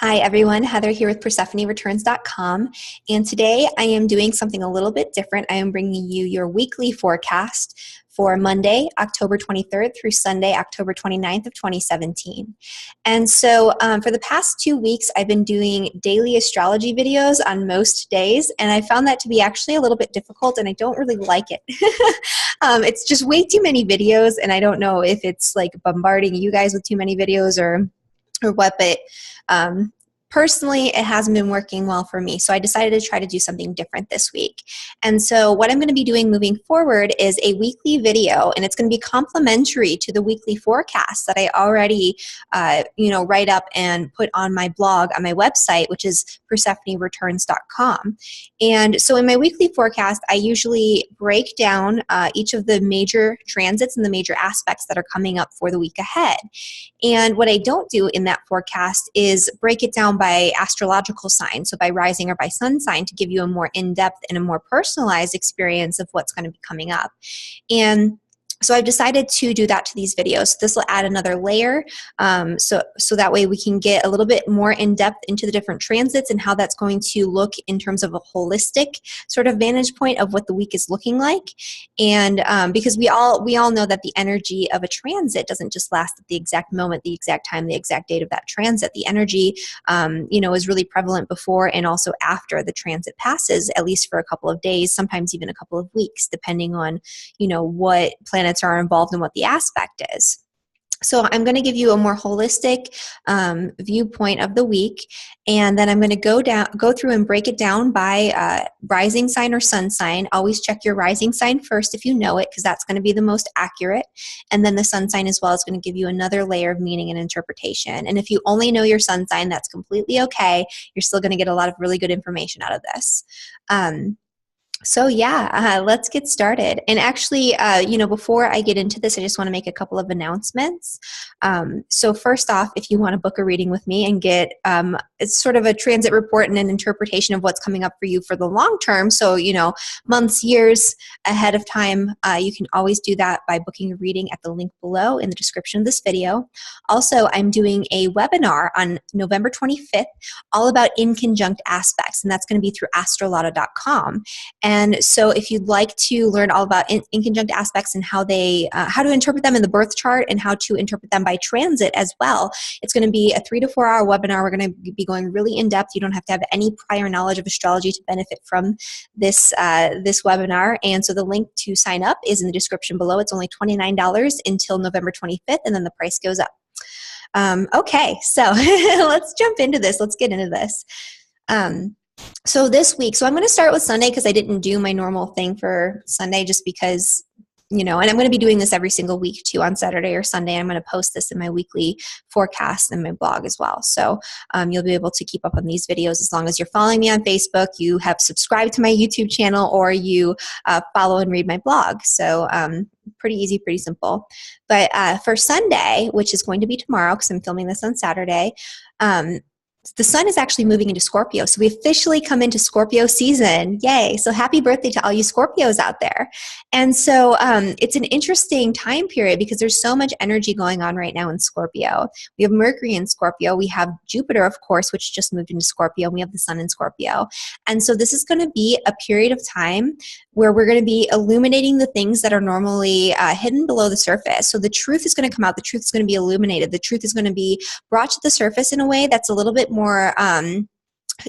Hi everyone, Heather here with PersephoneReturns.com, and today I am doing something a little bit different. I am bringing you your weekly forecast for Monday, October 23rd through Sunday, October 29th of 2017. And so for the past 2 weeks, I've been doing daily astrology videos on most days, and I found that to be actually a little bit difficult, and I don't really like it. It's just way too many videos, and I don't know if it's like bombarding you guys with too many videos or what, but personally, it hasn't been working well for me. So I decided to try to do something different this week. And so what I'm going to be doing moving forward is a weekly video, and it's going to be complementary to the weekly forecast that I already, write up and put on my blog on my website, which is PersephoneReturns.com. And so in my weekly forecast, I usually break down each of the major transits and the major aspects that are coming up for the week ahead. And what I don't do in that forecast is break it down by astrological sign, so by rising or by sun sign, to give you a more in-depth and a more personalized experience of what's going to be coming up. And so I've decided to do that to these videos. This will add another layer, so that way we can get a little bit more in depth into the different transits and how that's going to look in terms of a holistic sort of vantage point of what the week is looking like. And because we all know that the energy of a transit doesn't just last at the exact moment, the exact time, the exact date of that transit. The energy, is really prevalent before and also after the transit passes, at least for a couple of days, sometimes even a couple of weeks, depending on what planets are involved and what the aspect is. So I'm going to give you a more holistic viewpoint of the week, and then I'm going to go through and break it down by rising sign or sun sign. Always check your rising sign first if you know it, because that's going to be the most accurate, and then the sun sign as well is going to give you another layer of meaning and interpretation. And if you only know your sun sign, that's completely okay. You're still going to get a lot of really good information out of this. Let's get started. And actually, before I get into this, I just want to make a couple of announcements. So first off, if you want to book a reading with me and get it's sort of a transit report and an interpretation of what's coming up for you for the long term, so, months, years ahead of time, you can always do that by booking a reading at the link below in the description of this video. Also, I'm doing a webinar on November 25th, all about inconjunct aspects, and that's going to be through Astrology.com. And so if you'd like to learn all about inconjunct aspects and how to interpret them in the birth chart and how to interpret them by transit as well, it's going to be a 3 to 4 hour webinar. We're going to be going really in depth. You don't have to have any prior knowledge of astrology to benefit from this webinar. And so the link to sign up is in the description below. It's only $29 until November 25th, and then the price goes up. Okay, so let's jump into this. Let's get into this. So this week, I'm going to start with Sunday because I didn't do my normal thing for Sunday just because, and I'm going to be doing this every single week too on Saturday or Sunday. I'm going to post this in my weekly forecast and my blog as well. So you'll be able to keep up on these videos as long as you're following me on Facebook, you have subscribed to my YouTube channel, or you follow and read my blog. So pretty easy, pretty simple. But for Sunday, which is going to be tomorrow because I'm filming this on Saturday, the sun is actually moving into Scorpio. So we officially come into Scorpio season. Yay. So happy birthday to all you Scorpios out there. And so it's an interesting time period because there's so much energy going on right now in Scorpio. We have Mercury in Scorpio. We have Jupiter, of course, which just moved into Scorpio. And we have the sun in Scorpio. And so this is going to be a period of time where we're going to be illuminating the things that are normally hidden below the surface. So the truth is going to come out. The truth is going to be illuminated. The truth is going to be brought to the surface in a way that's a little bit more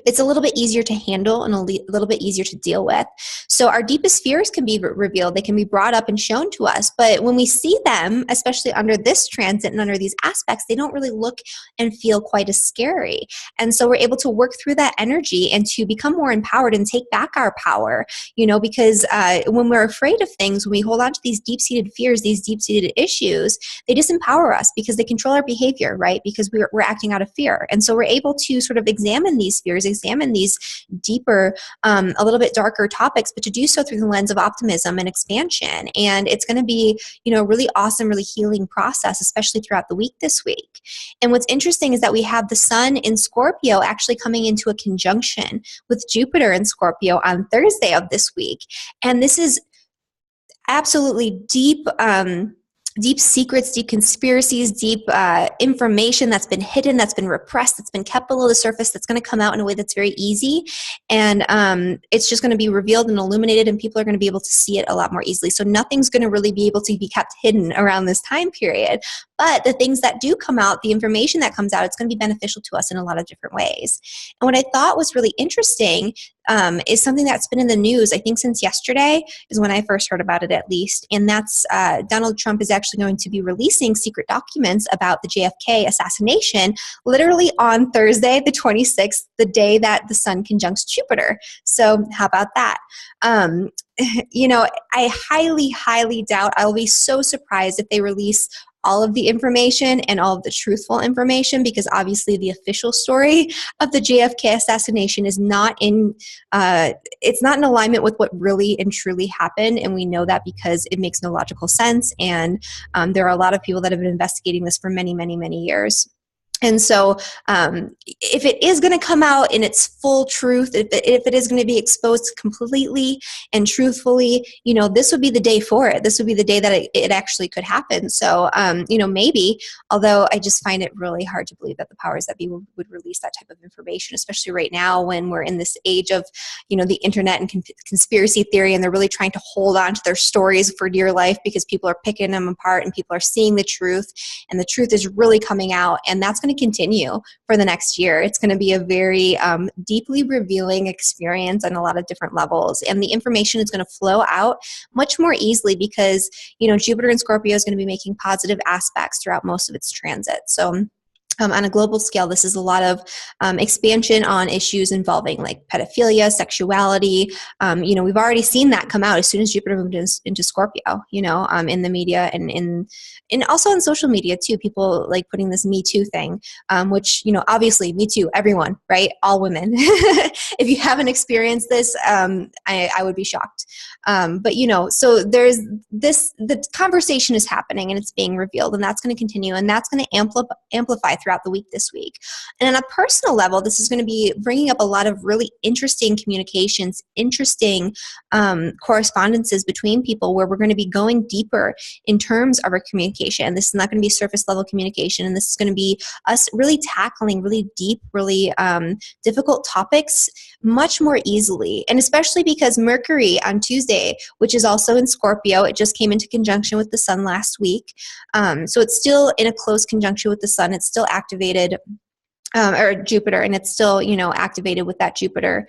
it's a little bit easier to handle and a little bit easier to deal with. So our deepest fears can be revealed. They can be brought up and shown to us. But when we see them, especially under this transit and under these aspects, they don't really look and feel quite as scary. And so we're able to work through that energy and to become more empowered and take back our power, because when we're afraid of things, when we hold on to these deep-seated fears, these deep-seated issues, they disempower us because they control our behavior, right? Because we're acting out of fear. And so we're able to sort of examine these fears, examine these deeper, a little bit darker topics, but to do so through the lens of optimism and expansion. And it's going to be, a really awesome, really healing process, especially throughout the week this week. And what's interesting is that we have the sun in Scorpio actually coming into a conjunction with Jupiter in Scorpio on Thursday of this week. And this is absolutely deep deep secrets, deep conspiracies, deep information that's been hidden, that's been repressed, that's been kept below the surface, that's going to come out in a way that's very easy. And it's just going to be revealed and illuminated, and people are going to be able to see it a lot more easily. So nothing's going to really be able to be kept hidden around this time period. But the things that do come out, the information that comes out, it's going to be beneficial to us in a lot of different ways. And what I thought was really interesting is something that's been in the news, I think since yesterday is when I first heard about it, at least. And that's Donald Trump is actually going to be releasing secret documents about the JFK assassination literally on Thursday, the 26th, the day that the sun conjuncts Jupiter. So how about that? You know, I highly, highly doubt, I'll be so surprised if they release all of the information and all of the truthful information, because obviously the official story of the JFK assassination is not in, it's not in alignment with what really and truly happened. And we know that because it makes no logical sense. And there are a lot of people that have been investigating this for many, many, many years. And so if it is going to come out in its full truth, if it is going to be exposed completely and truthfully, you know, this would be the day for it. This would be the day that it actually could happen. So, you know, maybe, although I just find it really hard to believe that the powers that be would release that type of information, especially right now when we're in this age of, you know, the internet and conspiracy theory, and they're really trying to hold on to their stories for dear life because people are picking them apart and people are seeing the truth, and the truth is really coming out. And that's going to continue for the next year. It's going to be a very deeply revealing experience on a lot of different levels, and the information is going to flow out much more easily because, you know, Jupiter in Scorpio is going to be making positive aspects throughout most of its transit. So on a global scale, this is a lot of expansion on issues involving like pedophilia, sexuality. You know, we've already seen that come out as soon as Jupiter moved into Scorpio, you know, in the media and also on social media too. People like putting this Me Too thing, which, you know, obviously Me Too, everyone, right? All women. If you haven't experienced this, I would be shocked. But, you know, so there's this, the conversation is happening and it's being revealed, and that's going to continue, and that's going to amplify throughout the week this week. And on a personal level, this is going to be bringing up a lot of really interesting communications, interesting correspondences between people, where we're going to be going deeper in terms of our communication. This is not going to be surface level communication, and this is going to be us really tackling really deep, really difficult topics much more easily. And especially because Mercury on Tuesday, which is also in Scorpio, it just came into conjunction with the sun last week. So it's still in a close conjunction with the sun. It's still activated, or Jupiter, and it's still, you know, activated with that Jupiter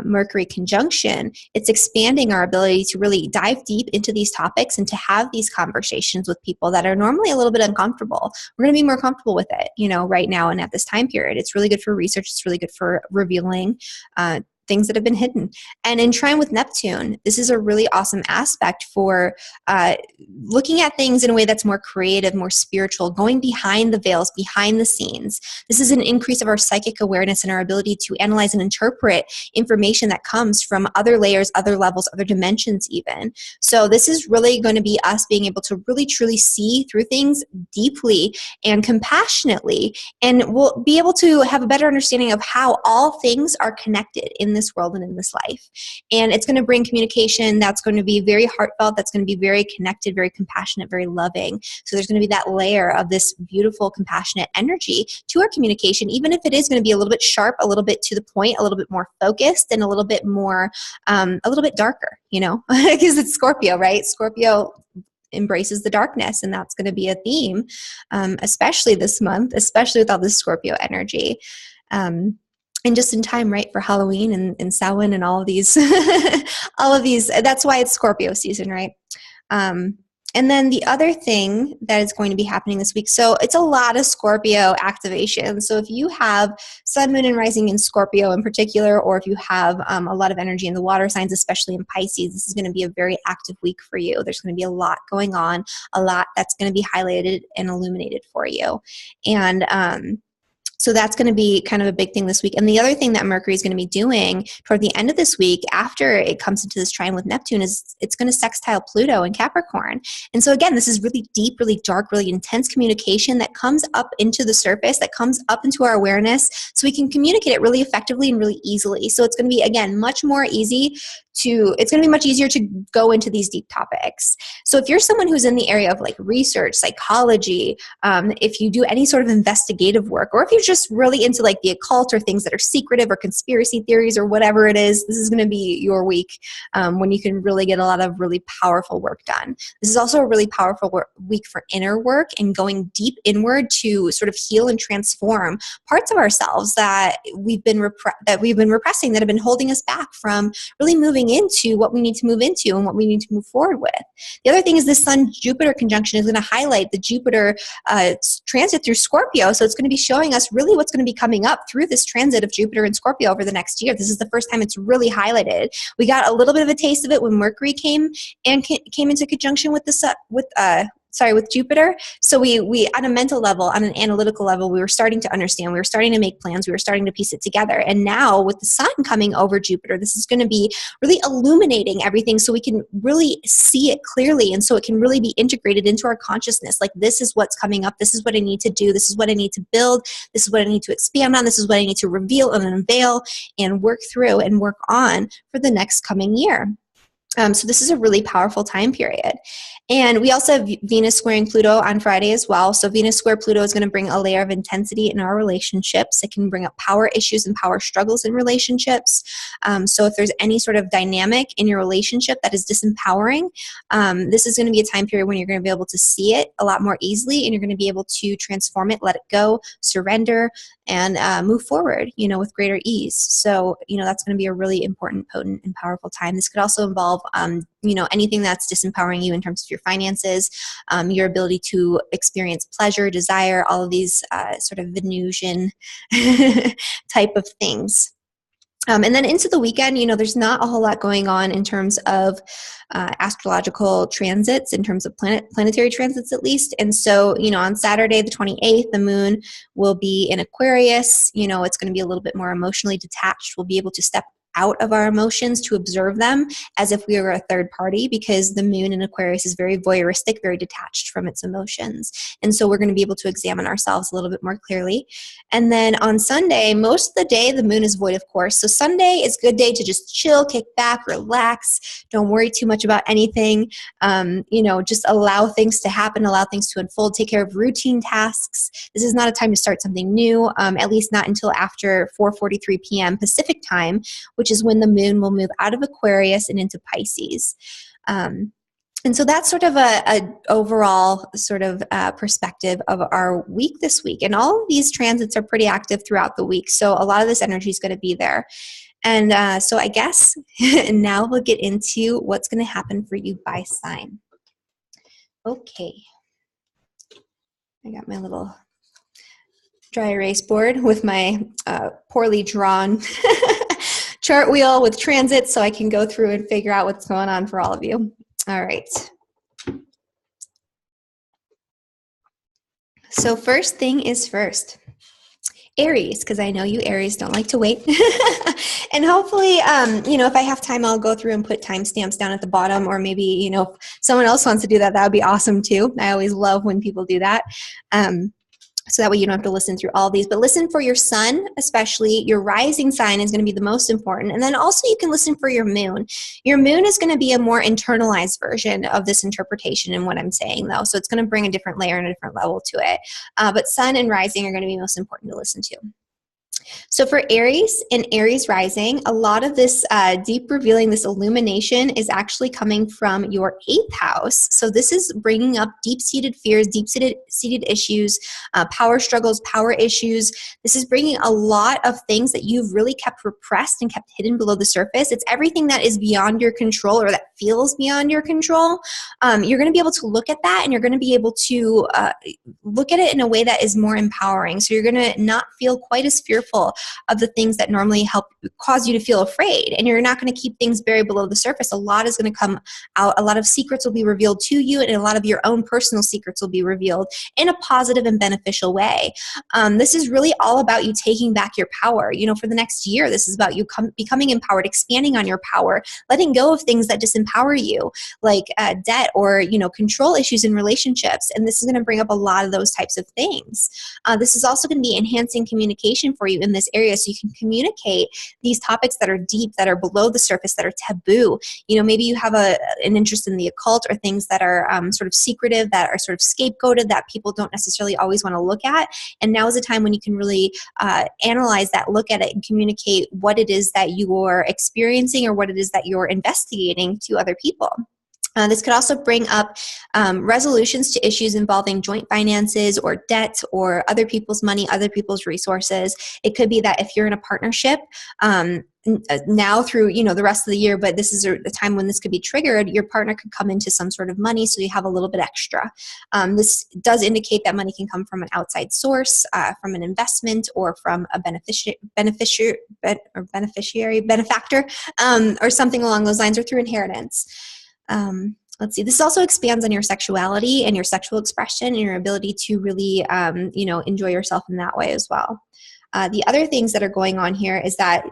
Mercury conjunction. It's expanding our ability to really dive deep into these topics and to have these conversations with people that are normally a little bit uncomfortable. We're going to be more comfortable with it, you know, right now and at this time period. It's really good for research. It's really good for revealing things that have been hidden. And in trine with Neptune, this is a really awesome aspect for looking at things in a way that's more creative, more spiritual, going behind the veils, behind the scenes. This is an increase of our psychic awareness and our ability to analyze and interpret information that comes from other layers, other levels, other dimensions even. So this is really going to be us being able to really truly see through things deeply and compassionately, and we'll be able to have a better understanding of how all things are connected in this world and in this life. And it's going to bring communication that's going to be very heartfelt, that's going to be very connected, very compassionate, very loving. So there's going to be that layer of this beautiful, compassionate energy to our communication, even if it is going to be a little bit sharp, a little bit to the point, a little bit more focused, and a little bit more, a little bit darker, you know, because it's Scorpio, right? Scorpio embraces the darkness, and that's going to be a theme, especially this month, especially with all this Scorpio energy. And just in time, right, for Halloween and Samhain and all of these, all of these. That's why it's Scorpio season, right? And then the other thing that is going to be happening this week, so it's a lot of Scorpio activation. So if you have Sun, Moon, and Rising in Scorpio in particular, or if you have a lot of energy in the water signs, especially in Pisces, this is going to be a very active week for you. There's going to be a lot going on, a lot that's going to be highlighted and illuminated for you. And so that's going to be kind of a big thing this week. And the other thing that Mercury is going to be doing toward the end of this week, after it comes into this trine with Neptune, is it's going to sextile Pluto in Capricorn. And so again, this is really deep, really dark, really intense communication that comes up into the surface, that comes up into our awareness, so we can communicate it really effectively and really easily. So it's going to be, again, much more easy it's going to be much easier to go into these deep topics. So if you're someone who's in the area of like research, psychology, if you do any sort of investigative work, or if you're just really into like the occult or things that are secretive or conspiracy theories or whatever it is, this is going to be your week when you can really get a lot of really powerful work done. This is also a really powerful week for inner work and going deep inward to sort of heal and transform parts of ourselves that we've been repressing, that have been holding us back from really moving into what we need to move into and what we need to move forward with. The other thing is this Sun-Jupiter conjunction is going to highlight the Jupiter transit through Scorpio. So it's going to be showing us really what's going to be coming up through this transit of Jupiter and Scorpio over the next year. This is the first time it's really highlighted. We got a little bit of a taste of it when Mercury came into conjunction with with Jupiter. So we on a mental level, on an analytical level, we were starting to understand, we were starting to make plans, we were starting to piece it together. And now with the sun coming over Jupiter, this is going to be really illuminating everything so we can really see it clearly, and so it can really be integrated into our consciousness. Like, this is what's coming up, this is what I need to do, this is what I need to build, this is what I need to expand on, this is what I need to reveal and unveil and work through and work on for the next coming year. So this is a really powerful time period. And we also have Venus squaring Pluto on Friday as well. So Venus square Pluto is going to bring a layer of intensity in our relationships. It can bring up power issues and power struggles in relationships. So if there's any sort of dynamic in your relationship that is disempowering, this is going to be a time period when you're going to be able to see it a lot more easily, and you're going to be able to transform it, let it go, surrender, and move forward, with greater ease. So, that's going to be a really important, potent, and powerful time. This could also involve, anything that's disempowering you in terms of your finances, your ability to experience pleasure, desire, all of these sort of Venusian type of things. And then into the weekend, there's not a whole lot going on in terms of astrological transits, in terms of planetary transits at least. And so, on Saturday, the 28th, the moon will be in Aquarius. It's going to be a little bit more emotionally detached. We'll be able to step out of our emotions to observe them as if we were a third party, because the moon in Aquarius is very voyeuristic, very detached from its emotions. And so we're going to be able to examine ourselves a little bit more clearly. And then on Sunday, most of the day, the moon is void, of course. So Sunday is a good day to just chill, kick back, relax. Don't worry too much about anything. Just allow things to happen, allow things to unfold, take care of routine tasks. This is not a time to start something new, at least not until after 4:43 p.m. Pacific time, which is when the moon will move out of Aquarius and into Pisces. And so that's sort of a overall sort of perspective of our week this week. And all of these transits are pretty active throughout the week. So a lot of this energy is going to be there. And so I guess now we'll get into what's going to happen for you by sign. Okay. I got my little dry erase board with my poorly drawn chart wheel with transits, so I can go through and figure out what's going on for all of you. All right. So first thing is first. Aries, because I know you Aries don't like to wait. And hopefully, if I have time, I'll go through and put timestamps down at the bottom, or maybe, if someone else wants to do that, that would be awesome too. I always love when people do that. So that way you don't have to listen through all these. But listen for your sun, especially. Your rising sign is going to be the most important. And then also you can listen for your moon. Your moon is going to be a more internalized version of this interpretation in what I'm saying, though. So it's going to bring a different layer and a different level to it. But sun and rising are going to be most important to listen to. So for Aries and Aries rising, a lot of this deep revealing, this illumination is actually coming from your 8th house. So this is bringing up deep-seated fears, deep-seated issues, power struggles, power issues. This is bringing a lot of things that you've really kept repressed and kept hidden below the surface. It's everything that is beyond your control, or that feels beyond your control. You're going to be able to look at that, and you're going to be able to look at it in a way that is more empowering. So you're going to not feel quite as fearful of the things that normally help cause you to feel afraid, and you're not going to keep things buried below the surface. A lot is going to come out. A lot of secrets will be revealed to you, and a lot of your own personal secrets will be revealed in a positive and beneficial way. This is really all about you taking back your power. For the next year, this is about you becoming empowered, expanding on your power, letting go of things that disempower you, like debt or control issues in relationships. And this is going to bring up a lot of those types of things. This is also going to be enhancing communication for you, in this area so you can communicate these topics that are deep, that are below the surface, that are taboo. Maybe you have an interest in the occult or things that are sort of secretive, that are sort of scapegoated, that people don't necessarily always want to look at. And now is a time when you can really analyze that, look at it, and communicate what it is that you are experiencing or what it is that you're investigating to other people. This could also bring up resolutions to issues involving joint finances or debt or other people's money, other people's resources. It could be that if you're in a partnership, now through the rest of the year, but this is a time when this could be triggered, your partner could come into some sort of money, so you have a little bit extra. This does indicate that money can come from an outside source, from an investment, or from a benefactor, or something along those lines, or through inheritance. Let's see, this also expands on your sexuality and your sexual expression and your ability to really, enjoy yourself in that way as well. The other things that are going on here is that,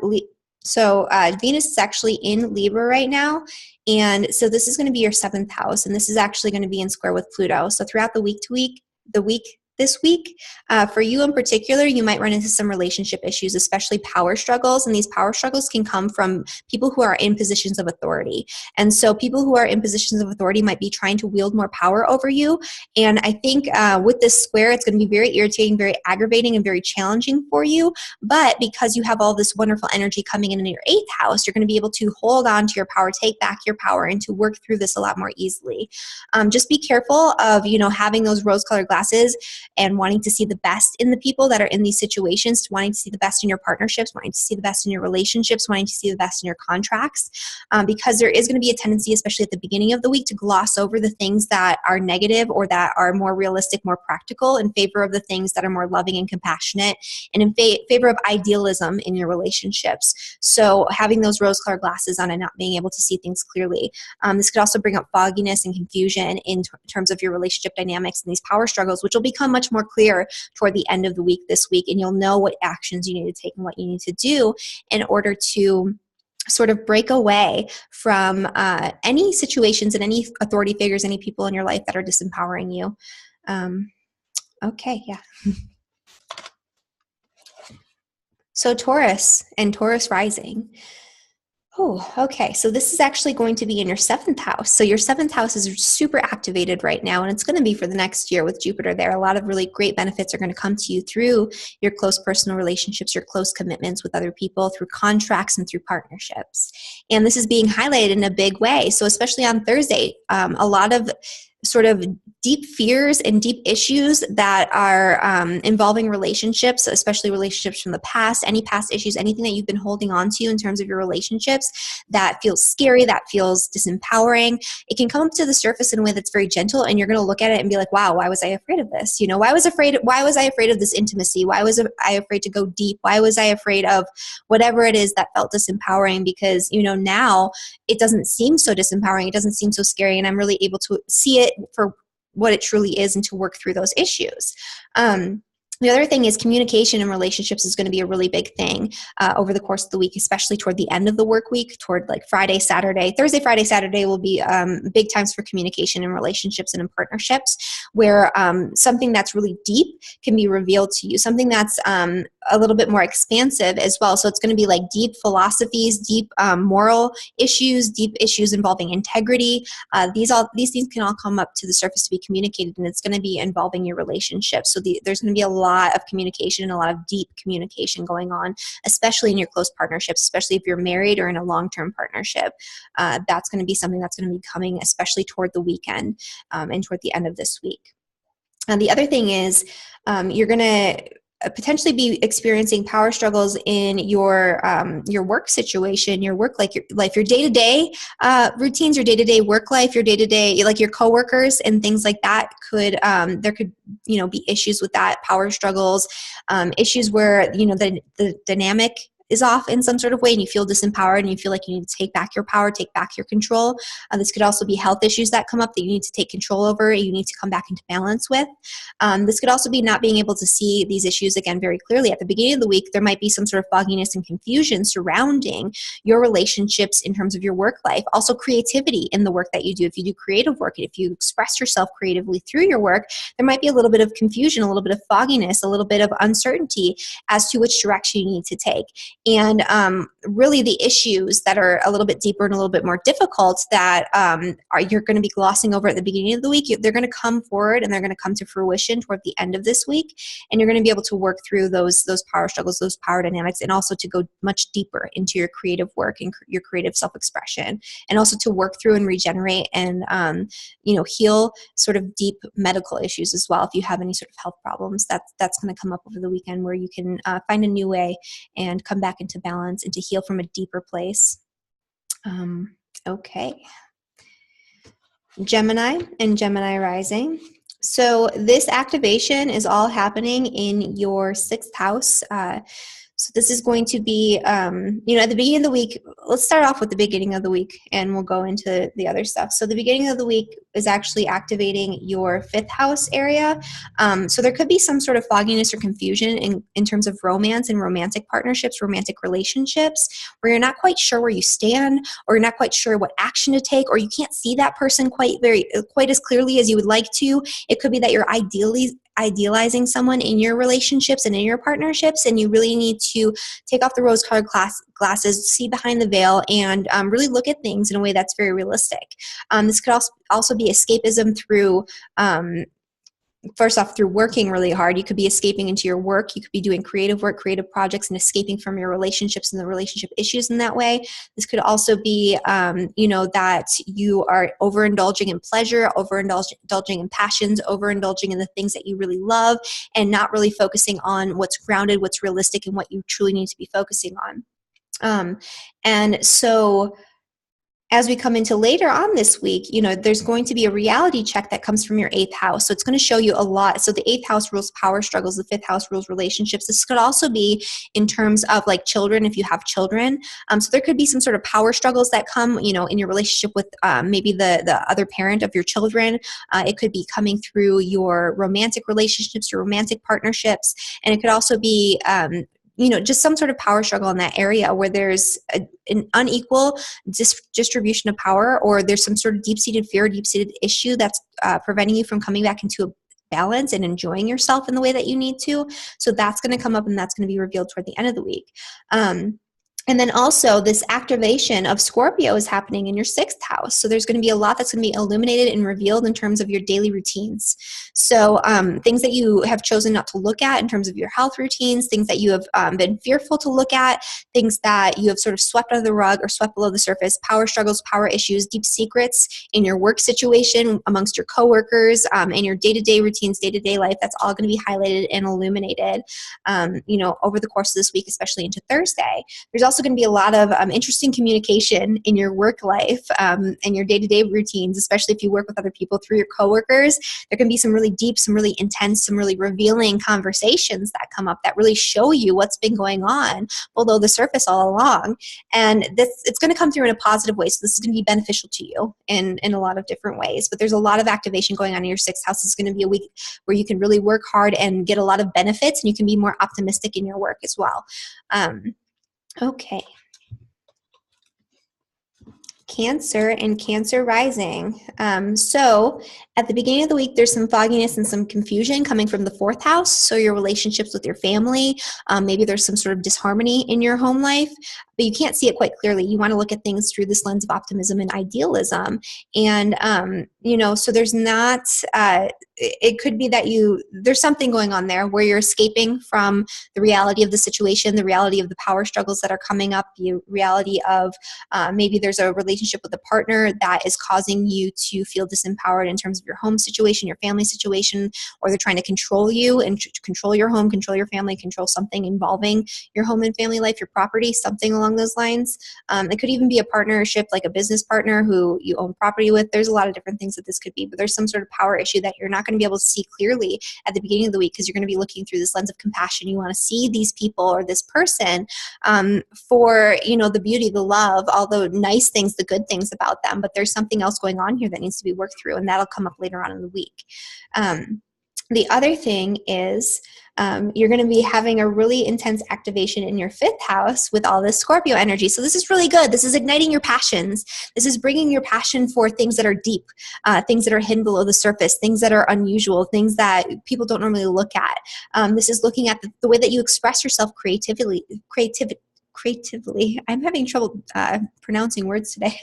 Venus is actually in Libra right now. And so this is going to be your 7th house, and this is actually going to be in square with Pluto. So throughout this week, for you in particular, you might run into some relationship issues, especially power struggles. And these power struggles can come from people who are in positions of authority. And so people who are in positions of authority might be trying to wield more power over you. And I think with this square, it's going to be very irritating, very aggravating, and very challenging for you. But because you have all this wonderful energy coming in your 8th house, you're going to be able to hold on to your power, take back your power, and to work through this a lot more easily. Just be careful of, having those rose-colored glasses and wanting to see the best in the people that are in these situations, wanting to see the best in your partnerships, wanting to see the best in your relationships, wanting to see the best in your contracts, because there is going to be a tendency, especially at the beginning of the week, to gloss over the things that are negative or that are more realistic, more practical, in favor of the things that are more loving and compassionate, and in favor of idealism in your relationships. So having those rose-colored glasses on and not being able to see things clearly. This could also bring up fogginess and confusion in terms of your relationship dynamics and these power struggles, which will become much more clear toward the end of the week this week, and you'll know what actions you need to take and what you need to do in order to sort of break away from any situations and any authority figures, any people in your life that are disempowering you. Okay, yeah. So Taurus and Taurus rising. Oh, okay. So this is actually going to be in your 7th house. So your 7th house is super activated right now, and it's going to be for the next year with Jupiter there. A lot of really great benefits are going to come to you through your close personal relationships, your close commitments with other people, through contracts and through partnerships. And this is being highlighted in a big way. So especially on Thursday, a lot of sort of deep fears and deep issues that are involving relationships, especially relationships from the past, any past issues, anything that you've been holding on to in terms of your relationships that feels scary, that feels disempowering. It can come up to the surface in a way that's very gentle, and you're going to look at it and be like, wow, why was I afraid of this? Why was I afraid of this intimacy? Why was I afraid to go deep? Why was I afraid of whatever it is that felt disempowering? Because, now it doesn't seem so disempowering. It doesn't seem so scary, and I'm really able to see it for what it truly is and to work through those issues. The other thing is communication in relationships is going to be a really big thing over the course of the week, especially toward the end of the work week, toward like Friday, Saturday. Thursday, Friday, Saturday will be big times for communication in relationships and in partnerships, where something that's really deep can be revealed to you, something that's a little bit more expansive as well. So it's going to be like deep philosophies, deep moral issues, deep issues involving integrity. These things can all come up to the surface to be communicated, and it's going to be involving your relationships. So there's going to be a lot of communication and a lot of deep communication going on, especially in your close partnerships, especially if you're married or in a long-term partnership. That's going to be something that's going to be coming, especially toward the weekend and toward the end of this week. And the other thing is you're going to potentially be experiencing power struggles in your work situation, your work life, your day-to-day routines, your day-to-day work life, your day-to-day, like your coworkers and things like that could, there could, be issues with that, power struggles, issues where, the dynamic is off in some sort of way and you feel disempowered and you feel like you need to take back your power, take back your control. This could also be health issues that come up that you need to take control over, you need to come back into balance with. This could also be not being able to see these issues again very clearly. At the beginning of the week, there might be some sort of fogginess and confusion surrounding your relationships in terms of your work life. Also creativity in the work that you do. If you do creative work, if you express yourself creatively through your work, there might be a little bit of confusion, a little bit of fogginess, a little bit of uncertainty as to which direction you need to take. And really the issues that are a little bit deeper and a little bit more difficult that you're going to be glossing over at the beginning of the week, they're going to come forward and they're going to come to fruition toward the end of this week. And you're going to be able to work through those power struggles, those power dynamics, and also to go much deeper into your creative work and your creative self-expression, and also to work through and regenerate and heal sort of deep medical issues as well. If you have any sort of health problems, that's going to come up over the weekend, where you can find a new way and come back into balance and to heal from a deeper place. Okay. Gemini and Gemini rising. So this activation is all happening in your 6th house. So this is going to be, at the beginning of the week, let's start off with the beginning of the week and we'll go into the other stuff. So the beginning of the week is actually activating your 5th house area. So there could be some sort of fogginess or confusion in terms of romance and romantic partnerships, romantic relationships, where you're not quite sure where you stand, or you're not quite sure what action to take, or you can't see that person quite as clearly as you would like to. It could be that you're idealizing someone in your relationships and in your partnerships, and you really need to take off the rose-colored glasses, see behind the veil, and really look at things in a way that's very realistic. This could also be escapism through first off, through working really hard. You could be escaping into your work. You could be doing creative work, creative projects, and escaping from your relationships and the relationship issues in that way. This could also be, that you are overindulging in pleasure, overindulging in passions, overindulging in the things that you really love, and not really focusing on what's grounded, what's realistic, and what you truly need to be focusing on. And so as we come into later on this week, there's going to be a reality check that comes from your 8th house. So it's going to show you a lot. So the 8th house rules power struggles. The 5th house rules relationships. This could also be in terms of like children, if you have children. So there could be some sort of power struggles that come, in your relationship with maybe the other parent of your children. It could be coming through your romantic relationships, your romantic partnerships. And it could also be just some sort of power struggle in that area where there's an unequal distribution of power, or there's some sort of deep-seated fear, deep-seated issue that's preventing you from coming back into a balance and enjoying yourself in the way that you need to. So that's going to come up and that's going to be revealed toward the end of the week. And then also this activation of Scorpio is happening in your 6th house. So there's going to be a lot that's going to be illuminated and revealed in terms of your daily routines. So things that you have chosen not to look at in terms of your health routines, things that you have been fearful to look at, things that you have sort of swept under the rug or swept below the surface, power struggles, power issues, deep secrets in your work situation amongst your coworkers, and your day-to-day routines, day-to-day life. That's all going to be highlighted and illuminated, over the course of this week, especially into Thursday. There's also going to be a lot of interesting communication in your work life and your day-to-day routines, especially if you work with other people through your coworkers. There can be some really deep, some really intense, some really revealing conversations that come up that really show you what's been going on below the surface all along. And it's going to come through in a positive way. So this is going to be beneficial to you in a lot of different ways. But there's a lot of activation going on in your 6th house. It's going to be a week where you can really work hard and get a lot of benefits, and you can be more optimistic in your work as well. Okay. Cancer and Cancer rising. So at the beginning of the week, there's some fogginess and some confusion coming from the 4th house. So your relationships with your family, maybe there's some sort of disharmony in your home life, but you can't see it quite clearly. You want to look at things through this lens of optimism and idealism. And, so there's not, it could be that there's something going on there where you're escaping from the reality of the situation, the reality of the power struggles that are coming up, the reality of maybe there's a relationship with a partner that is causing you to feel disempowered in terms of your home situation, your family situation, or they're trying to control you and control your home, control your family, control something involving your home and family life, your property, something along those lines. It could even be a partnership, like a business partner who you own property with. There's a lot of different things that this could be, but there's some sort of power issue that you're not not going to be able to see clearly at the beginning of the week because you're going to be looking through this lens of compassion. You want to see these people or this person for, you know, the beauty, the love, all the nice things, the good things about them. But there's something else going on here that needs to be worked through, and that'll come up later on in the week. The other thing is you're going to be having a really intense activation in your 5th house with all this Scorpio energy. So this is really good. This is igniting your passions. This is bringing your passion for things that are deep, things that are hidden below the surface, things that are unusual, things that people don't normally look at. This is looking at the way that you express yourself creatively. I'm having trouble pronouncing words today.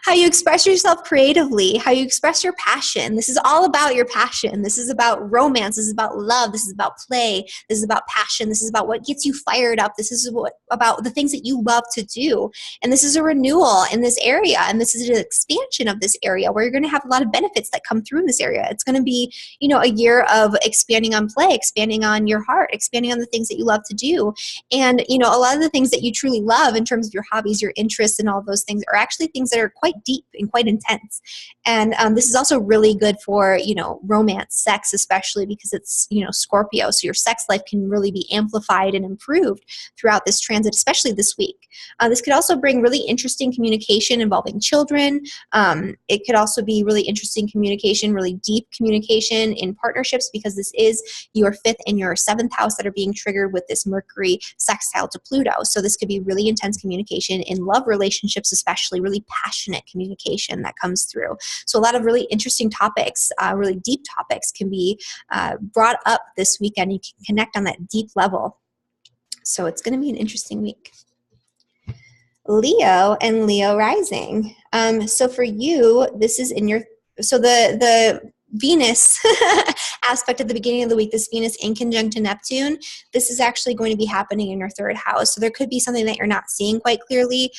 How you express yourself creatively, how you express your passion. This is all about your passion. This is about romance. This is about love. This is about play. This is about passion. This is about what gets you fired up. This is about the things that you love to do. And this is a renewal in this area. And this is an expansion of this area where you're going to have a lot of benefits that come through in this area. It's going to be, you know, a year of expanding on play, expanding on your heart, expanding on the things that you love to do. And, you know, a lot of the things that you truly love in terms of your hobbies, your interests, and all those things are actually things that are quite deep and quite intense. And this is also really good for, you know, romance, sex, especially because it's, you know, Scorpio. So your sex life can really be amplified and improved throughout this transit, especially this week. This could also bring really interesting communication involving children. It could also be really interesting communication, really deep communication in partnerships, because this is your 5th and your 7th house that are being triggered with this Mercury sextile to Pluto. So this could be really intense communication in love relationships, especially really passionate communication that comes through. So a lot of really interesting topics, really deep topics can be brought up this weekend. You can connect on that deep level. So it's going to be an interesting week. Leo and Leo rising. So for you, this is in your, so the Venus aspect at the beginning of the week, this Venus inconjunct to Neptune, this is actually going to be happening in your 3rd house. So there could be something that you're not seeing quite clearly,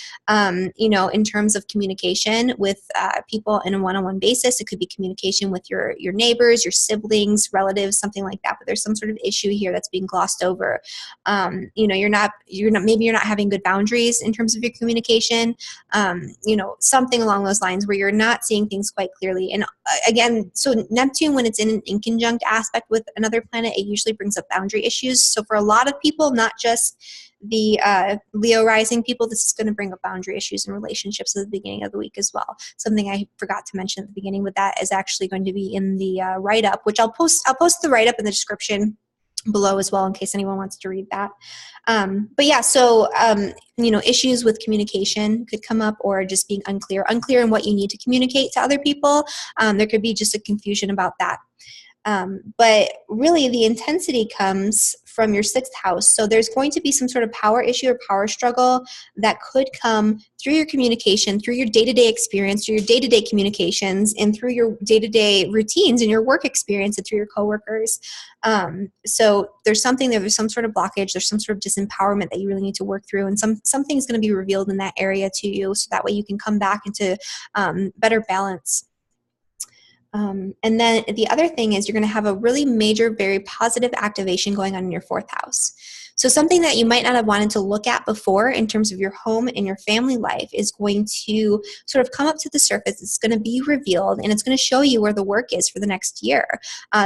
you know, in terms of communication with people in a one-on-one basis. It could be communication with your neighbors, your siblings, relatives, something like that. But there's some sort of issue here that's being glossed over. You know, maybe you're not having good boundaries in terms of your communication. You know, something along those lines where you're not seeing things quite clearly. And again, so Neptune, when it's in an inconjunct aspect with another planet, it usually brings up boundary issues. So for a lot of people, not just the Leo rising people, this is going to bring up boundary issues in relationships at the beginning of the week as well. Something I forgot to mention at the beginning with that is actually going to be in the write-up, which I'll post the write-up in the description below as well in case anyone wants to read that. But yeah, so you know, issues with communication could come up, or just being unclear in what you need to communicate to other people. There could be just a confusion about that. But really the intensity comes from your 6th house. So there's going to be some sort of power issue or power struggle that could come through your communication, through your day-to-day experience, through your day-to-day communications, and through your day-to-day routines and your work experience, and through your coworkers. So there's some sort of blockage, there's some sort of disempowerment that you really need to work through, and something's going to be revealed in that area to you, so that way you can come back into better balance. And then the other thing is you're going to have a really major, very positive activation going on in your 4th house. So something that you might not have wanted to look at before in terms of your home and your family life is going to sort of come up to the surface. It's going to be revealed, and it's going to show you where the work is for the next year.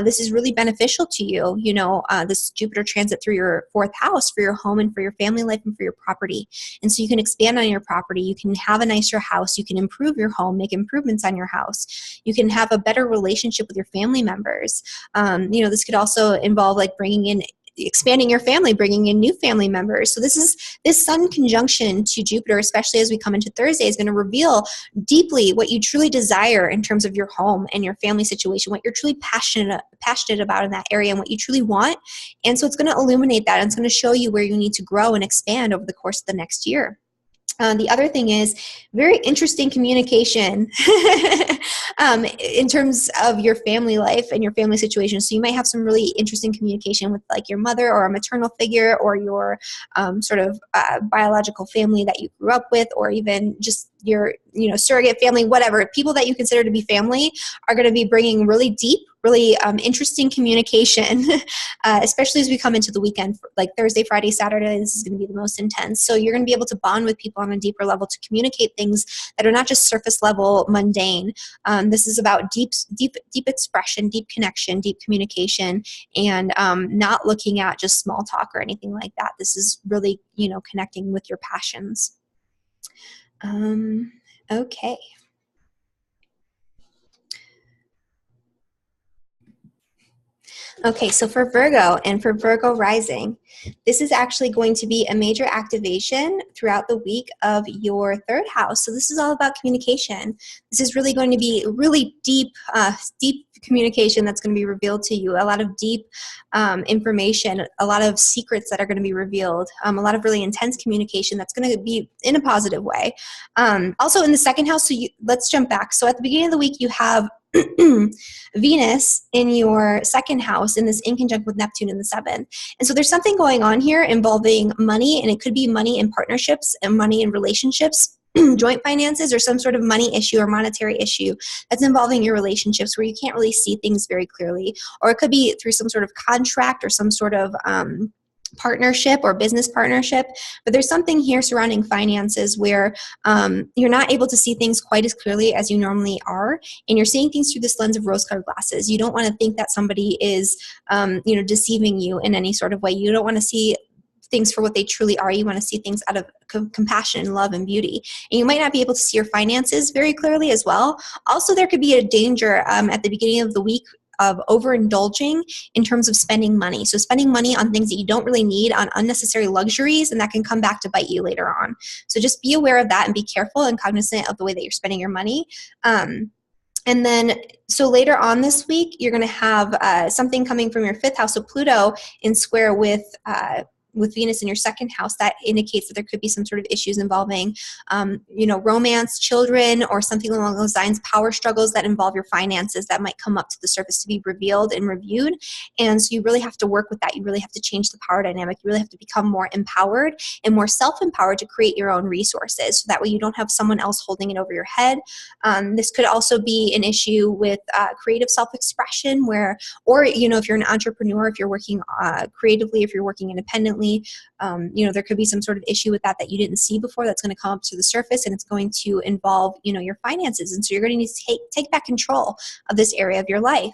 This is really beneficial to you, you know, this Jupiter transit through your 4th house for your home and for your family life and for your property. And so you can expand on your property. You can have a nicer house. You can improve your home, make improvements on your house. You can have a better relationship with your family members. You know, this could also involve like expanding your family, bringing in new family members. So this Sun conjunction to Jupiter, especially as we come into Thursday, is going to reveal deeply what you truly desire in terms of your home and your family situation, what you're truly passionate about in that area, and what you truly want. And so it's going to illuminate that, and it's going to show you where you need to grow and expand over the course of the next year. The other thing is very interesting communication in terms of your family life and your family situation. So you might have some really interesting communication with like your mother or a maternal figure, or your sort of biological family that you grew up with, or even just your, surrogate family, whatever, people that you consider to be family are going to be bringing really deep, really interesting communication, especially as we come into the weekend, like Thursday, Friday, Saturday. This is going to be the most intense. So you're going to be able to bond with people on a deeper level to communicate things that are not just surface level, mundane. This is about deep expression, deep connection, deep communication, and not looking at just small talk or anything like that. This is really, connecting with your passions. Okay. Okay, so for Virgo and for Virgo rising, this is actually going to be a major activation throughout the week of your third house. So this is all about communication. This is really going to be really deep communication that's going to be revealed to you, a lot of deep information, a lot of secrets that are going to be revealed, a lot of really intense communication that's going to be in a positive way. Also in the second house, so let's jump back. So at the beginning of the week, you have Venus in your second house in this inconjunct with Neptune in the seventh. And so there's something going on here involving money, and it could be money in partnerships and money in relationships, joint finances, or some sort of money issue or monetary issue that's involving your relationships where you can't really see things very clearly. Or it could be through some sort of contract or some sort of partnership or business partnership, but there's something here surrounding finances where you're not able to see things quite as clearly as you normally are, and you're seeing things through this lens of rose-colored glasses. You don't want to think that somebody is deceiving you in any sort of way. You don't want to see things for what they truly are. You want to see things out of compassion and love and beauty. And you might not be able to see your finances very clearly as well. Also, there could be a danger at the beginning of the week of overindulging in terms of spending money. So spending money on things that you don't really need, on unnecessary luxuries, and that can come back to bite you later on. So just be aware of that and be careful and cognizant of the way that you're spending your money. And then, so later on this week, you're going to have something coming from your fifth house, so Pluto in square with Venus in your second house. That indicates that there could be some sort of issues involving, romance, children, or something along those lines, power struggles that involve your finances that might come up to the surface to be revealed and reviewed. And so you really have to work with that. You really have to change the power dynamic. You really have to become more empowered and more self-empowered to create your own resources. So that way you don't have someone else holding it over your head. This could also be an issue with creative self-expression where, or, if you're an entrepreneur, if you're working creatively, if you're working independently, there could be some sort of issue with that you didn't see before that's going to come up to the surface, and it's going to involve, your finances. And so you're going to need to take back control of this area of your life.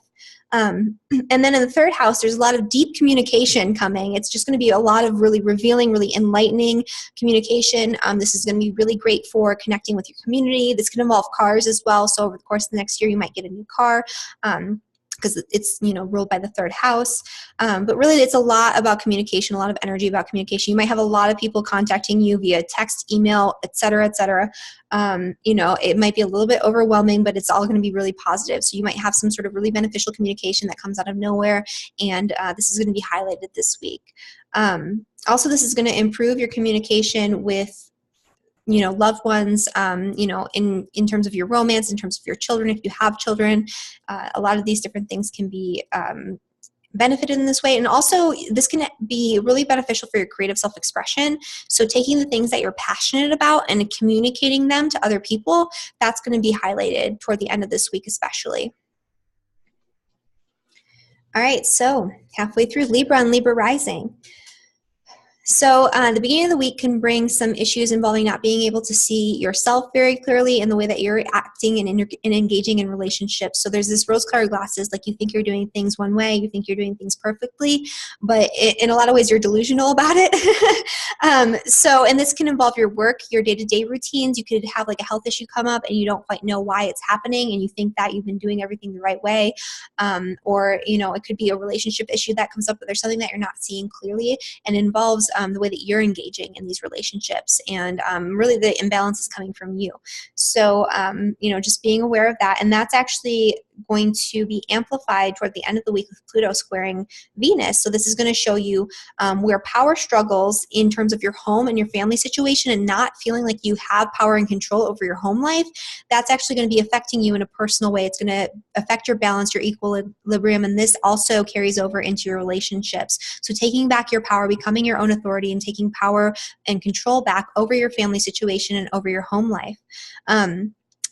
And then in the third house, there's a lot of deep communication coming. It's just going to be a lot of really revealing, really enlightening communication. This is going to be really great for connecting with your community. This can involve cars as well. So over the course of the next year, you might get a new car. Because it's, ruled by the third house. But really, it's a lot about communication, a lot of energy about communication. You might have a lot of people contacting you via text, email, et cetera, et cetera. It might be a little bit overwhelming, but it's all going to be really positive. So you might have some sort of really beneficial communication that comes out of nowhere, and this is going to be highlighted this week. Also, this is going to improve your communication with loved ones, in terms of your romance, in terms of your children, if you have children. A lot of these different things can be benefited in this way. And also, this can be really beneficial for your creative self-expression. So taking the things that you're passionate about and communicating them to other people, that's going to be highlighted toward the end of this week especially. All right, so halfway through Libra and Libra rising. So the beginning of the week can bring some issues involving not being able to see yourself very clearly in the way that you're acting and engaging in relationships. So there's this rose-colored glasses, like you think you're doing things one way, you think you're doing things perfectly, but in a lot of ways you're delusional about it. And this can involve your work, your day-to-day routines. You could have like a health issue come up and you don't quite know why it's happening, and you think that you've been doing everything the right way. Or it could be a relationship issue that comes up, but there's something that you're not seeing clearly and involves the way that you're engaging in these relationships, and really the imbalance is coming from you. So just being aware of that, and that's actually going to be amplified toward the end of the week with Pluto squaring Venus. So this is going to show you where power struggles in terms of your home and your family situation and not feeling like you have power and control over your home life. That's actually going to be affecting you in a personal way. It's going to affect your balance, your equilibrium, and this also carries over into your relationships. So taking back your power, becoming your own authority, and taking power and control back over your family situation and over your home life.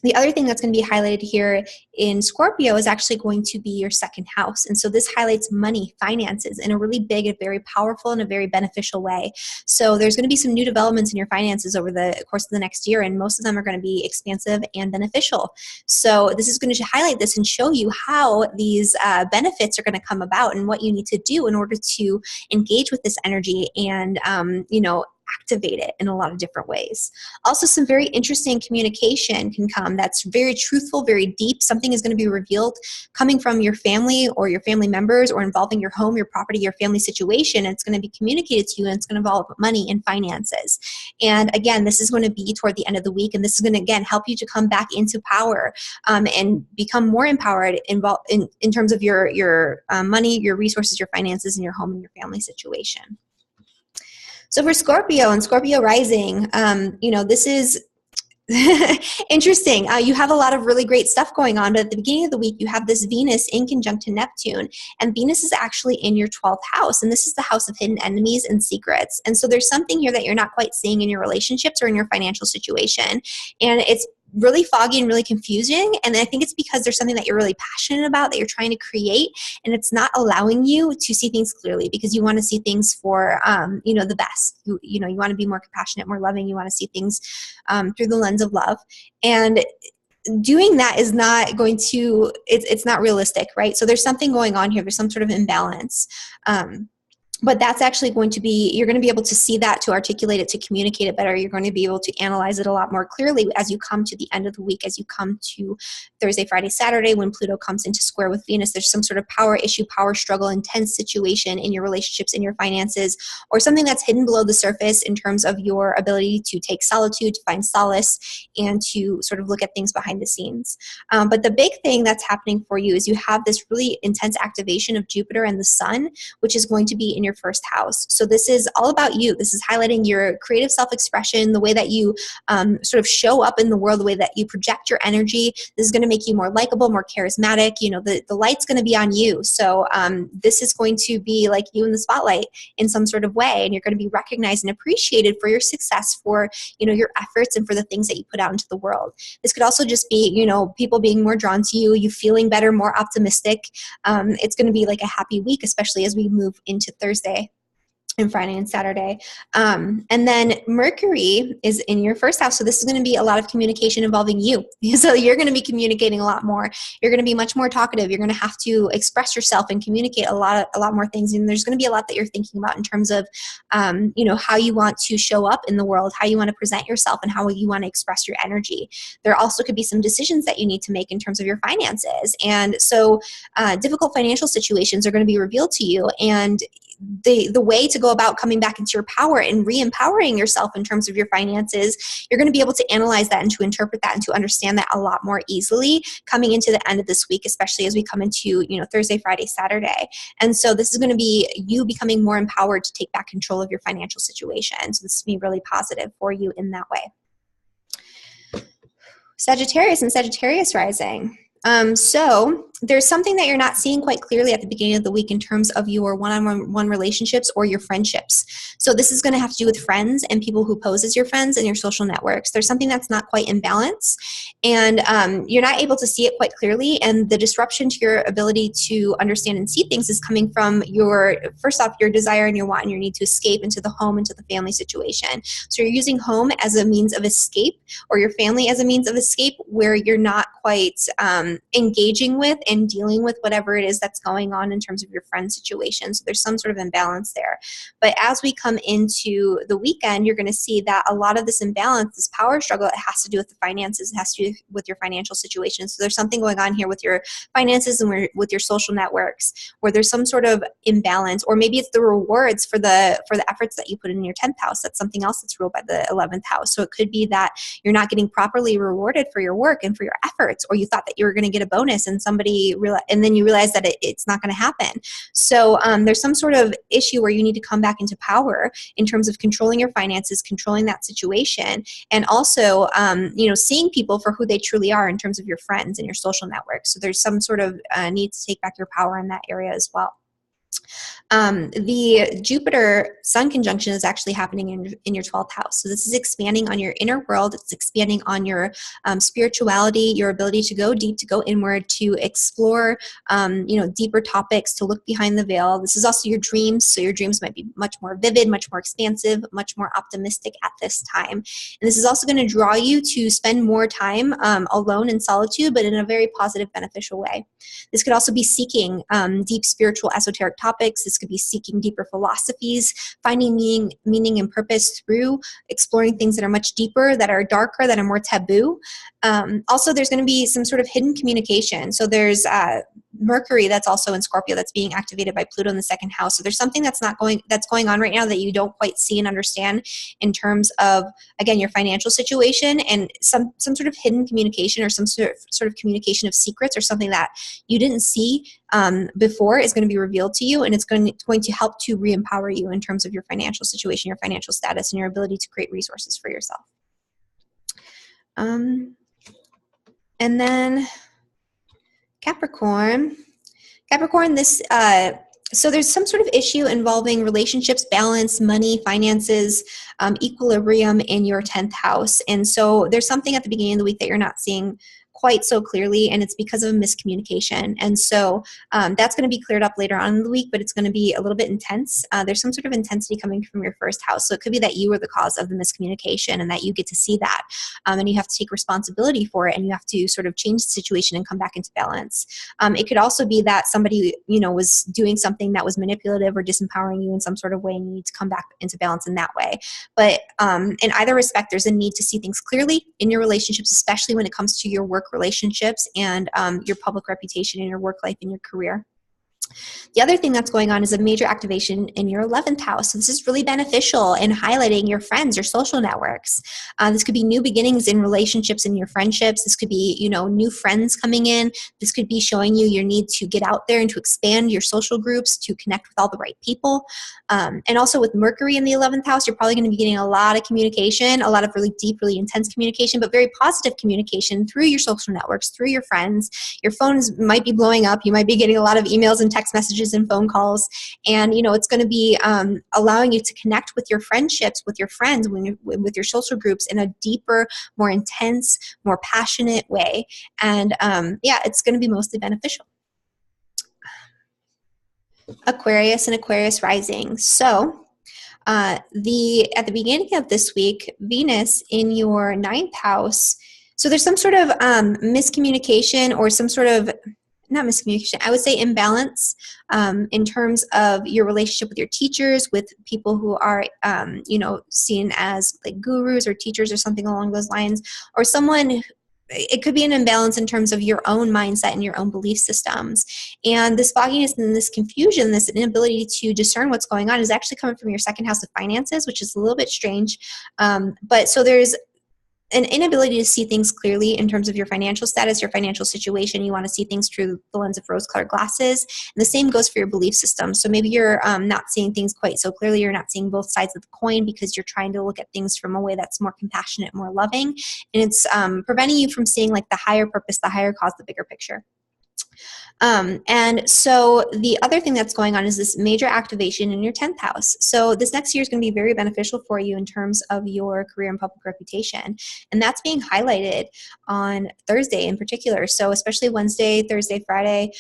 The other thing that's going to be highlighted here in Scorpio is actually going to be your second house. And so this highlights money, finances in a really big and very powerful and a very beneficial way. So there's going to be some new developments in your finances over the course of the next year, and most of them are going to be expansive and beneficial. So this is going to highlight this and show you how these benefits are going to come about and what you need to do in order to engage with this energy and, activate it in a lot of different ways. Also, some very interesting communication can come that's very truthful, very deep. Something is going to be revealed coming from your family or your family members or involving your home, your property, your family situation. And it's going to be communicated to you, and it's going to involve money and finances. And again, this is going to be toward the end of the week, and this is going to, again, help you to come back into power and become more empowered in terms of your money, your resources, your finances, and your home and your family situation. So for Scorpio and Scorpio rising, this is interesting. You have a lot of really great stuff going on, but at the beginning of the week, you have this Venus in conjunct to Neptune, and Venus is actually in your 12th house, and this is the house of hidden enemies and secrets. And so there's something here that you're not quite seeing in your relationships or in your financial situation, and it's really foggy and really confusing. And I think it's because there's something that you're really passionate about that you're trying to create, and it's not allowing you to see things clearly because you want to see things for, the best. You want to be more compassionate, more loving. You want to see things through the lens of love. And doing that is not going to, it's not realistic, right? So there's something going on here. There's some sort of imbalance. But that's actually going to be, you're going to be able to see that, to articulate it, to communicate it better. You're going to be able to analyze it a lot more clearly as you come to the end of the week, as you come to Thursday, Friday, Saturday, when Pluto comes into square with Venus. There's some sort of power issue, power struggle, intense situation in your relationships, in your finances, or something that's hidden below the surface in terms of your ability to take solitude, to find solace, and to sort of look at things behind the scenes. But the big thing that's happening for you is you have this really intense activation of Jupiter and the Sun, which is going to be in your first house. So this is all about you. This is highlighting your creative self-expression, the way that you sort of show up in the world, the way that you project your energy. This is going to make you more likable, more charismatic. The light's going to be on you. So this is going to be like you in the spotlight in some sort of way, and you're going to be recognized and appreciated for your success, for your efforts, and for the things that you put out into the world. This could also just be people being more drawn to you, you feeling better, more optimistic. It's going to be like a happy week, especially as we move into Thursday and Friday and Saturday. And then Mercury is in your first house. So this is going to be a lot of communication involving you. So you're going to be communicating a lot more. You're going to be much more talkative. You're going to have to express yourself and communicate a lot more things. And there's going to be a lot that you're thinking about in terms of, how you want to show up in the world, how you want to present yourself, and how you want to express your energy. There also could be some decisions that you need to make in terms of your finances. And so difficult financial situations are going to be revealed to you. And the way to go about coming back into your power and re-empowering yourself in terms of your finances, you're going to be able to analyze that and to interpret that and to understand that a lot more easily coming into the end of this week, especially as we come into Thursday, Friday, Saturday. And so this is going to be you becoming more empowered to take back control of your financial situation. So this will be really positive for you in that way. Sagittarius and Sagittarius rising. So there's something that you're not seeing quite clearly at the beginning of the week in terms of your one-on-one relationships or your friendships. So this is going to have to do with friends and people who pose as your friends and your social networks. There's something that's not quite in balance, and you're not able to see it quite clearly. And the disruption to your ability to understand and see things is coming from first off, your desire and your want and your need to escape into the home, into the family situation. So you're using home as a means of escape, or your family as a means of escape, where you're not quite engaging with and dealing with whatever it is that's going on in terms of your friend situation. So there's some sort of imbalance there. But as we come into the weekend, you're going to see that a lot of this imbalance, this power struggle, it has to do with the finances. It has to do with your financial situation. So there's something going on here with your finances and with your social networks, where there's some sort of imbalance, or maybe it's the rewards for the efforts that you put in your 10th house. That's something else that's ruled by the 11th house. So it could be that you're not getting properly rewarded for your work and for your efforts, or you thought that you were going to get a bonus and somebody and then you realize that it's not going to happen. So there's some sort of issue where you need to come back into power in terms of controlling your finances, controlling that situation, and also, seeing people for who they truly are in terms of your friends and your social network. So there's some sort of need to take back your power in that area as well. The Jupiter-Sun conjunction is actually happening in your 12th house. So this is expanding on your inner world. It's expanding on your spirituality, your ability to go deep, to go inward, to explore, deeper topics, to look behind the veil. This is also your dreams. So your dreams might be much more vivid, much more expansive, much more optimistic at this time. And this is also going to draw you to spend more time alone in solitude, but in a very positive, beneficial way. This could also be seeking deep spiritual, esoteric topics. This could be seeking deeper philosophies, finding meaning and purpose through exploring things that are much deeper, that are darker, that are more taboo. Also, there's going to be some sort of hidden communication. So there's Mercury that's also in Scorpio that's being activated by Pluto in the second house. So there's something that's going on right now that you don't quite see and understand in terms of, again, your financial situation, and some sort of hidden communication or some sort of communication of secrets or something that you didn't see before is going to be revealed to you, and it's going to help to re-empower you in terms of your financial situation, your financial status, and your ability to create resources for yourself. And then Capricorn, this, so there's some sort of issue involving relationships, balance, money, finances, equilibrium in your 10th house. And so there's something at the beginning of the week that you're not seeing quite so clearly, and it's because of miscommunication. And so that's going to be cleared up later on in the week, but it's going to be a little bit intense. There's some sort of intensity coming from your first house. So it could be that you were the cause of the miscommunication and that you get to see that. And you have to take responsibility for it, and you have to sort of change the situation and come back into balance. It could also be that somebody, was doing something that was manipulative or disempowering you in some sort of way, and you need to come back into balance in that way. But in either respect, there's a need to see things clearly in your relationships, especially when it comes to your work relationships and your public reputation in your work life and your career. The other thing that's going on is a major activation in your 11th house. So this is really beneficial in highlighting your friends, your social networks. This could be new beginnings in relationships and your friendships. This could be, new friends coming in. This could be showing you your need to get out there and to expand your social groups, to connect with all the right people. And also with Mercury in the 11th house, you're probably going to be getting a lot of communication, a lot of really deep, really intense communication, but very positive communication through your social networks, through your friends. Your phones might be blowing up. You might be getting a lot of emails and text messages and phone calls, and it's going to be allowing you to connect with your friendships, with your friends, with your social groups in a deeper, more intense, more passionate way. And it's going to be mostly beneficial. Aquarius and Aquarius rising. So at the beginning of this week, Venus in your 9th house. So there's some sort of miscommunication or some sort of, not miscommunication, I would say imbalance in terms of your relationship with your teachers, with people who are, seen as like gurus or teachers or something along those lines, or someone. It could be an imbalance in terms of your own mindset and your own belief systems. And this fogginess and this confusion, this inability to discern what's going on is actually coming from your second house of finances, which is a little bit strange. But so there's an inability to see things clearly in terms of your financial status, your financial situation. You want to see things through the lens of rose-colored glasses. And the same goes for your belief system. So maybe you're not seeing things quite so clearly. You're not seeing both sides of the coin because you're trying to look at things from a way that's more compassionate, more loving. And it's preventing you from seeing like the higher purpose, the higher cause, the bigger picture. And so the other thing that's going on is this major activation in your 10th house. So this next year is going to be very beneficial for you in terms of your career and public reputation. And that's being highlighted on Thursday in particular. So especially Wednesday, Thursday, Friday,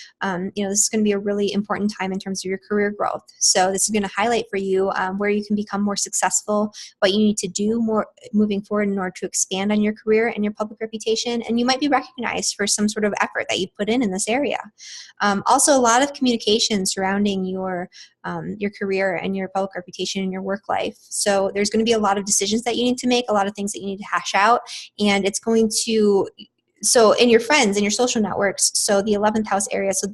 this is going to be a really important time in terms of your career growth. So this is going to highlight for you where you can become more successful, what you need to do more moving forward in order to expand on your career and your public reputation. And you might be recognized for some sort of effort that you put in this area. Also, a lot of communication surrounding your career and your public reputation and your work life. So there's going to be a lot of decisions that you need to make, a lot of things that you need to hash out, and it's going to, so in your friends and your social networks, so the 11th house area, so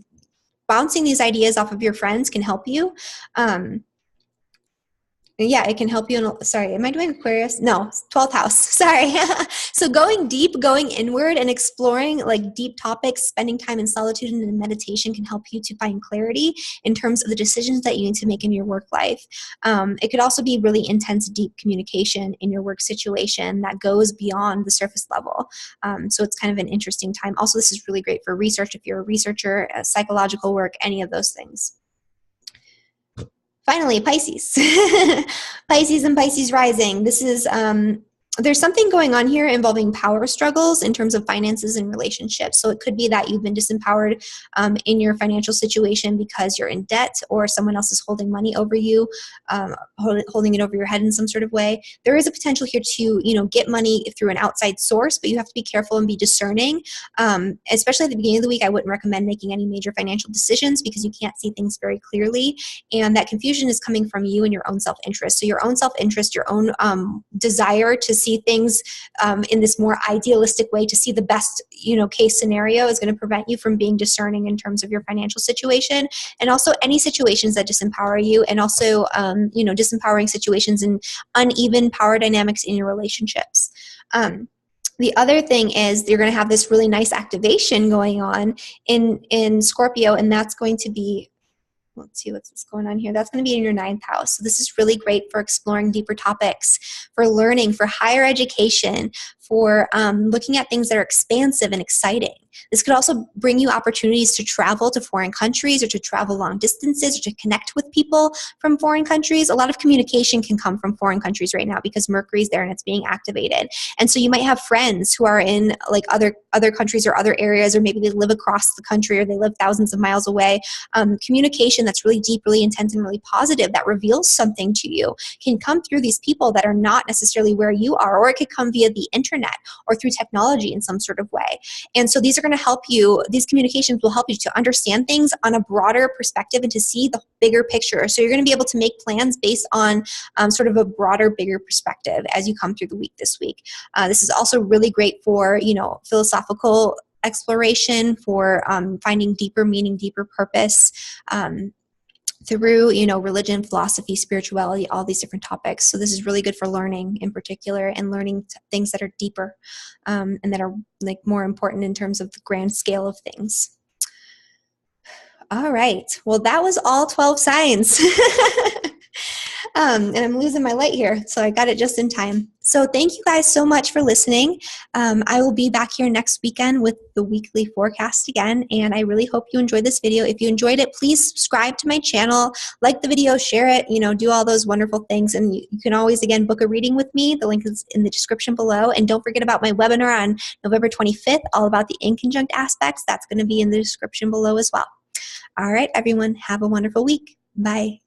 bouncing these ideas off of your friends can help you. Yeah, it can help you in, sorry, am I doing Aquarius? No, 12th house. Sorry. So going deep, going inward and exploring like deep topics, spending time in solitude and in meditation can help you to find clarity in terms of the decisions that you need to make in your work life. It could also be really intense, deep communication in your work situation that goes beyond the surface level. So it's kind of an interesting time. Also, this is really great for research if you're a researcher, psychological work, any of those things. Finally, Pisces. Pisces and Pisces rising. This is, there's something going on here involving power struggles in terms of finances and relationships. So it could be that you've been disempowered in your financial situation because you're in debt or someone else is holding money over you, holding it over your head in some sort of way. There is a potential here to, get money through an outside source, but you have to be careful and be discerning. Especially at the beginning of the week, I wouldn't recommend making any major financial decisions because you can't see things very clearly. And that confusion is coming from you and your own self-interest. So your own self-interest, your own desire to see things in this more idealistic way, to see the best, case scenario is going to prevent you from being discerning in terms of your financial situation, and also any situations that disempower you, and also, disempowering situations and uneven power dynamics in your relationships. The other thing is you're going to have this really nice activation going on in Scorpio, and that's going to be, let's see what's going on here. That's going to be in your 9th house. So this is really great for exploring deeper topics, for learning, for higher education, for looking at things that are expansive and exciting. This could also bring you opportunities to travel to foreign countries or to travel long distances or to connect with people from foreign countries. A lot of communication can come from foreign countries right now because Mercury's there and it's being activated. And so you might have friends who are in like other countries or other areas, or maybe they live across the country or they live thousands of miles away. Communication that's really deep, really intense, and really positive that reveals something to you can come through these people that are not necessarily where you are, or it could come via the internet or through technology in some sort of way. And so these are going to help you, these communications will help you to understand things on a broader perspective and to see the bigger picture. So you're going to be able to make plans based on sort of a broader, bigger perspective as you come through the week this week. This is also really great for, philosophical exploration, for finding deeper meaning, deeper purpose, through, religion, philosophy, spirituality, all these different topics. So this is really good for learning in particular, and learning things that are deeper and that are like more important in terms of the grand scale of things. All right. Well, that was all 12 signs. And I'm losing my light here, so I got it just in time. So thank you guys so much for listening. I will be back here next weekend with the weekly forecast again, and I really hope you enjoyed this video. If you enjoyed it, please subscribe to my channel, like the video, share it, do all those wonderful things. And you can always, again, book a reading with me. The link is in the description below. And don't forget about my webinar on November 25th, all about the inconjunct aspects. That's going to be in the description below as well. All right, everyone, have a wonderful week. Bye.